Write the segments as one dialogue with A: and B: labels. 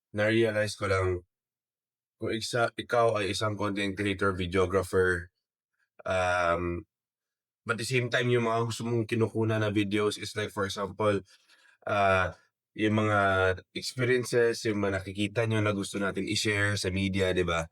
A: Na-realize ko lang kung ikaw ay isang content creator, videographer, um, but at the same time yung mga gusto mong kinukunan na videos is like for example, ah, yung mga experiences, yung mga nakikita nyo na gusto natin i-share sa media, 'di ba?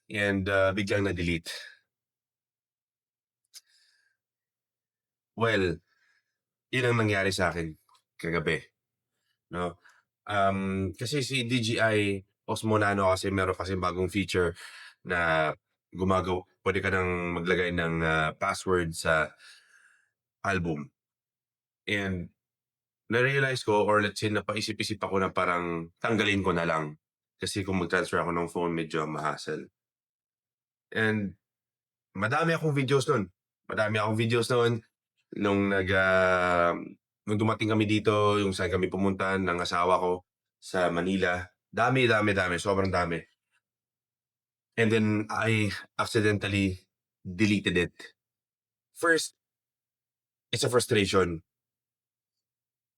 A: And, biglang na-delete. Well, yun ang nangyari sa akin kagabi, 'no? Kasi si DJI Osmo Nano kasi meron kasing bagong feature na puwede ka ng maglagay ng, password sa album. And na-realize ko or let's say napaisip-isip ako na parang tanggalin ko na lang. Kasi kung mag-transfer ako ng phone medyo ma-hassle. And madami akong videos nun. Madami akong videos nun nung nung dumating kami dito, yung saan kami pumunta ng asawa ko sa Manila. Dami, dami, dami, sobrang dami. And then I accidentally deleted it. First, it's a frustration.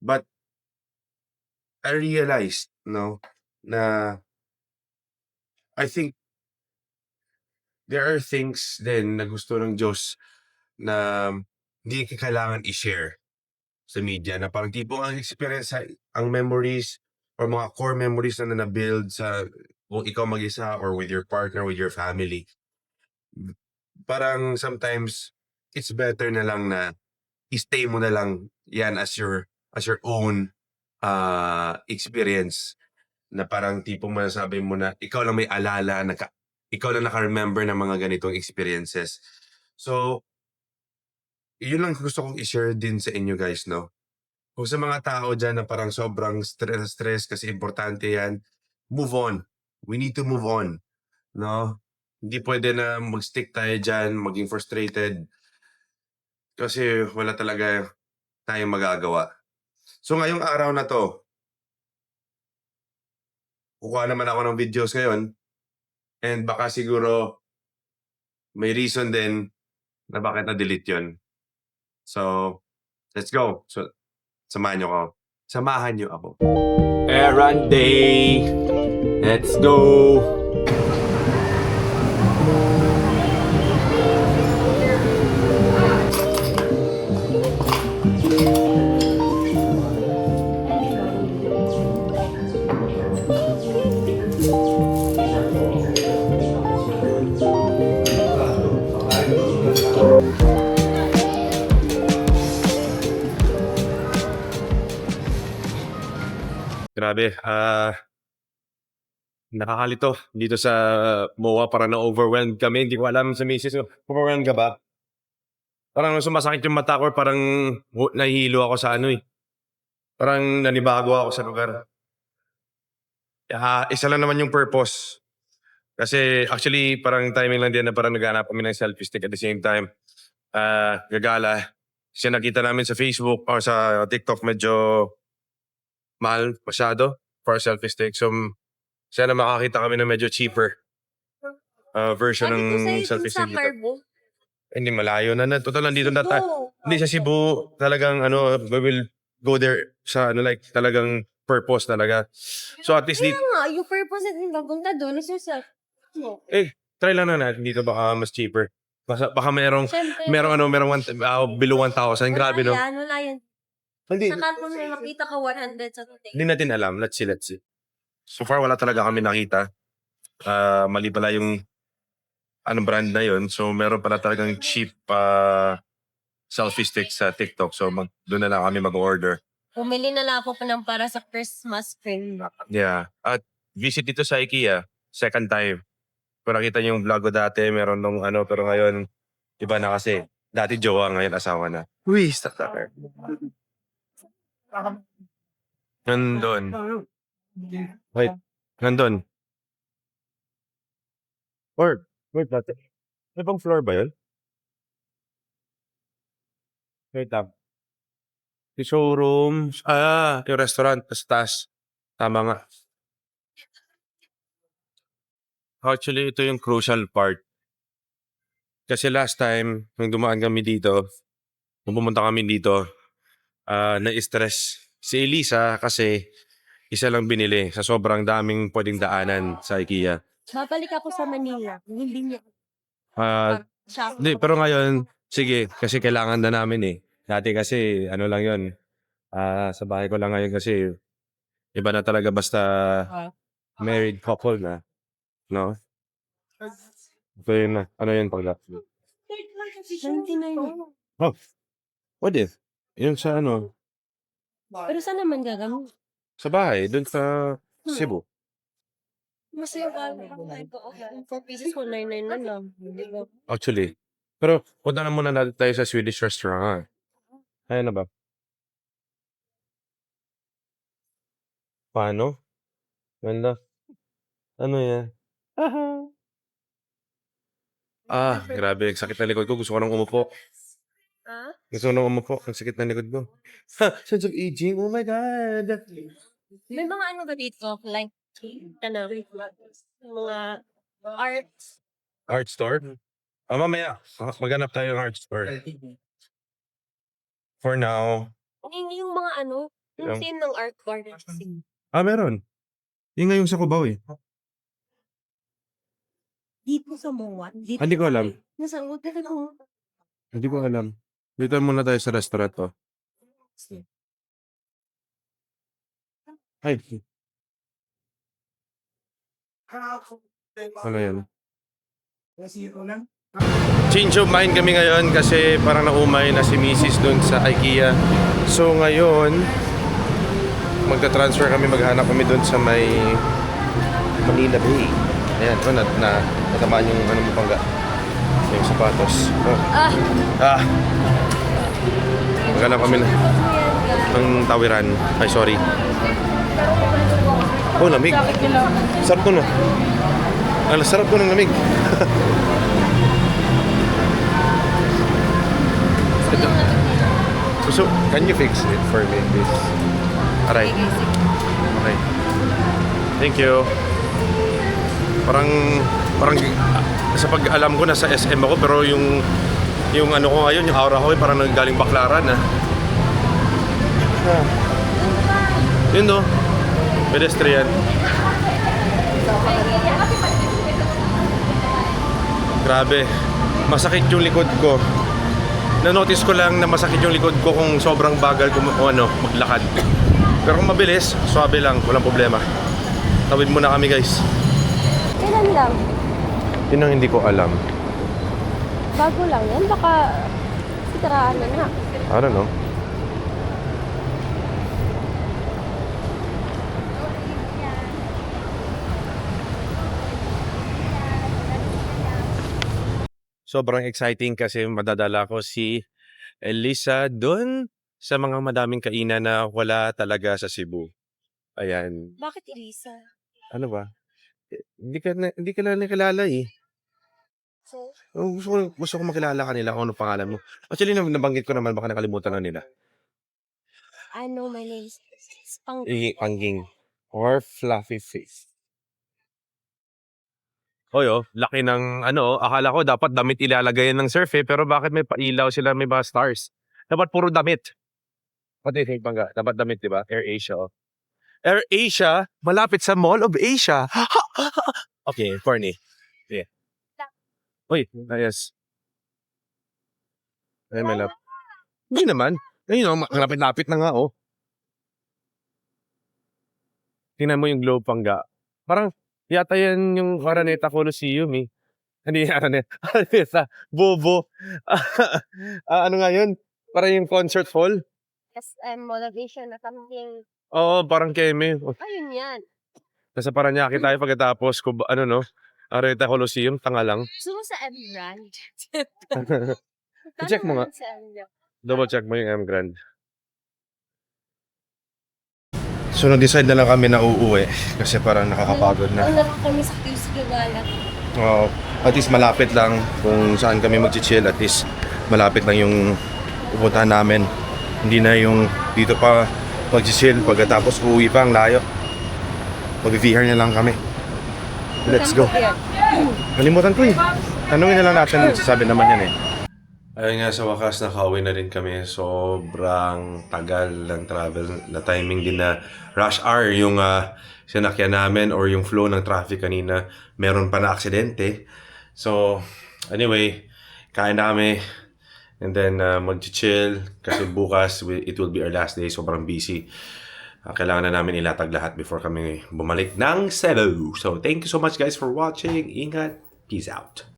A: But I realized, no, na I think there are things din na gusto ng Diyos na hindi kailangan i-share sa media na parang tipong ang experience ang memories or mga core memories na na-build sa kung ikaw mag-isa or with your partner, with your family. Parang sometimes it's better na lang na i-stay mo na lang yan as your own experience na parang tipong masasabi mo na ikaw lang may alala, ikaw lang naka-remember ng mga ganitong experiences. So, yun lang gusto kong i-share din sa inyo guys, no? Kung sa mga tao dyan na parang sobrang stress kasi importante yan, move on. We need to move on, no? Hindi pwede na mag-stick tayo dyan, maging frustrated kasi wala talaga tayong magagawa. So ngayong araw na 'to, kukuha naman ako ng videos ngayon and baka siguro may reason din na bakit na-delete yun. So, let's go. So, samahan niyo ako. Errand day! Let's go! Grabe, nakakalito dito sa MOA parang na-overwhelmed kami. Hindi ko alam sa misis ko, overwhelmed ka ba? Parang sumasakit yung mata ko, parang nahihilo ako sa ano eh. Parang nanibago ako sa lugar. Isa lang naman yung purpose. Kasi actually parang timing lang din na parang naghanap kami ng selfie stick at the same time. Gagala. Kasi nakita namin sa Facebook or sa TikTok medyo mahal masyado for a selfie stick. So, sana makakita kami ng medyo cheaper version
B: Sabi ko
A: ng
B: sa'yo dun
A: selfie
B: sa
A: stick dito.
B: Carbo.
A: Hindi malayo na. Total nandito na
B: Cebu.
A: Hindi sa Cebu talagang ano, we will go there sa ano like talagang purpose talaga. So at least
B: Kaya nga, yung purpose natin papunta doon is yung self.
A: try lang na natin dito baka mas cheaper. Baka merong
B: Siyempre.
A: below 1,000. Grabe no.
B: Wala yan.
A: Hindi,
B: Sa Carbo may makita ka 100 sa today.
A: hindi natin alam. Let's see. So far wala talaga kami nakita. Mali pala yung anong brand na yun. So meron pala talagang cheap selfie stick sa TikTok. So doon na lang kami mag-order.
B: Bumili na lang ako pa ng para sa Christmas screen.
A: Yeah. At visit dito sa IKEA, second time. Kung nakita niyo yung vlog ko dati, meron nung ano, pero ngayon, iba na kasi. Dati jowa, ngayon asawa na. Uy, stop that. Nandun. Wait, nandun. Wait, dati. May bang floor ba yun? Wait lang. Yung showroom. Yung restaurant, taas. Tama nga. Actually, ito yung crucial part. Kasi last time, nung dumaan kami dito, nung pumunta kami dito, na-stress si Elisa kasi isa lang binili sa sobrang daming pwedeng daanan sa IKEA.
B: Babalik ako sa Manila. Hindi niya.
A: Ah,
B: Siya.
A: Hindi, pero ngayon, sige, kasi kailangan na namin eh. Dati kasi, ano lang yun, sa bahay ko lang ngayon kasi, iba na talaga basta married couple na, no? So yun na, ano yun pag
B: 99.
A: Oh, pwede. Yun sa ano,
B: Pero saan naman gagamit?
A: sa bahay, dun sa Cebu.
B: Masaya ba? 4 pieces, 199 na lang. Di ba?
A: Actually. Pero, punta na muna natin tayo sa Swedish restaurant. Ayan na ba? Paano? Ganda. Ano yan? Grabe. Sakit na likod ko. Gusto ko nang umupo.
B: Ah?
A: Gusto ko nang umupo. Ang sakit na likod ko. Ha! Sense of aging. Oh my God.
B: May mga ano ba dito? Like, ano, mga art.
A: Art store? Mamaya. Maghanap tayo ng art store. For now.
B: Yung mga ano, yung
A: Yung-
B: theme ng art bar.
A: Meron. Yung nga yung sa Cubao eh.
B: Dito sa Monguan. Dito
A: Hindi ko alam.
B: Nasa hotel ko.
A: Hindi ko alam. Dito muna tayo sa restaurant to. Ay. Ano yan? Change of mind kami ngayon kasi parang naumay na si Mrs. dun sa IKEA. So ngayon, magta-transfer kami, maghanap kami dun sa may Manila Bay. Ayan, natamaan yung ano mo pangga. Yung sapatos. Oh. Maghanap kami ng tawiran. Ay, sorry. Oh, lamig. Sarap ko na. Sarap ko ng lamig. Ito. So, can you fix it for me, please? Aray. Okay. Thank you. Parang sa pag-alam ko nasa SM ako pero yung ano ko ngayon, yung aura ko parang nanggaling Baklaran Yun no. Pedestrian. Grabe. Masakit yung likod ko. Na-notice ko lang na masakit yung likod ko kung sobrang bagal ko maglakad. Pero kung mabilis, swabe lang, walang problema. Tawid muna kami guys.
B: Kailan lang?
A: Yun ang hindi ko alam.
B: Bago lang yan. Baka sitaraan na na.
A: I don't know. Sobrang exciting kasi madadala ko si Elisa doon sa mga madaming kainan na wala talaga sa Cebu. Ayan.
B: Bakit Elisa?
A: Ano ba? Hindi ka na nakilala eh.
B: So,
A: Gusto ko makilala kanila kung ano pangalan mo. Actually, nabanggit ko naman, baka nakalimutan na nila.
B: I know my name is Pang.
A: Pangging. Or Fluffy Face. Hoy, laki ng akala ko dapat damit ilalagayan ng surf pero bakit may pailaw sila, may mga stars? Dapat puro damit. What do you think, Pangga? Dapat damit, di ba? Air Asia, Air Asia, malapit sa Mall of Asia. Okay, corny. Yeah. Uy, yes. Ay, may lap. Hindi naman. Ayun, malapit-lapit na nga, Tingnan mo yung globe, Pangga. Parang, yata yan yung Araneta Coliseum, eh. Hindi Araneta. Bobo. Ano nga yun? Parang yung concert hall.
B: SM Motivation na something.
A: Oo, parang Keme.
B: Ayun yan.
A: Nasa Paranaque tayo pagkatapos, Araneta Coliseum, tanga lang.
B: Gusto mo sa M Grand?
A: Check mo nga.
B: Sa M Grand.
A: Double check mo yung M Grand. So, nag-decide na lang kami na uuwi kasi parang nakakapagod na.
B: Wala kami sa QC Gagala.
A: Oo. At least malapit lang kung saan kami mag-chill. At least malapit lang yung pupuntahan namin. Hindi na yung dito pa mag-chill pagkatapos uuwi pa ang layo. Mag-VR na lang kami. Let's go. Kalimutan ko eh. Tanungin na lang natin, sabi naman yan eh. Ayun nga, sa wakas nakauwi na rin kami. Sobrang tagal ng travel na timing din na rush hour yung sinakyan namin or yung flow ng traffic kanina. Meron pa na aksidente. So, anyway, kain na kami. And then, mag-chill. Kasi bukas, it will be our last day. Sobrang busy. Kailangan na namin ilatag lahat before kami bumalik ng Cebu. So, thank you so much guys for watching. Ingat. Peace out.